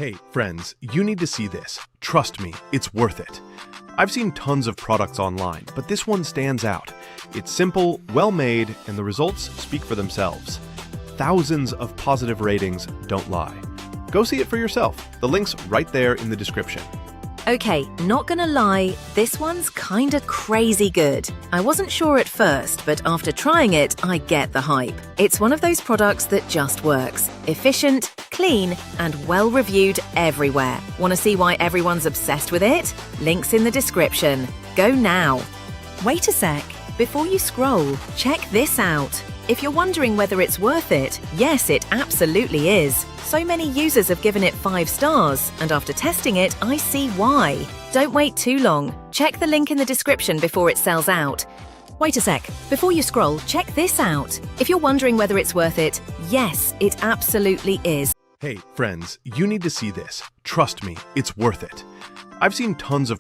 Hey, friends, you need to see this. Trust me, it's worth it. I've seen tons of products online, but this one stands out. It's simple, well-made, and the results speak for themselves. Thousands of positive ratings don't lie. Go see it for yourself. The link's right there in the description. Okay, not gonna lie, this one's kinda crazy good. I wasn't sure at first, but after trying it, I get the hype. It's one of those products that just works. Efficient, clean, and well-reviewed everywhere. Wanna see why everyone's obsessed with it? Link's in the description. Go now. Wait a sec. Before you scroll, check this out. If you're wondering whether it's worth it, yes, it absolutely is. So many users have given it 5 stars, and after testing it, I see why. Don't wait too long. Check the link in the description before it sells out. Wait a sec. Before you scroll, check this out. If you're wondering whether it's worth it, yes, it absolutely is. Hey, friends, you need to see this. Trust me, it's worth it. I've seen tons of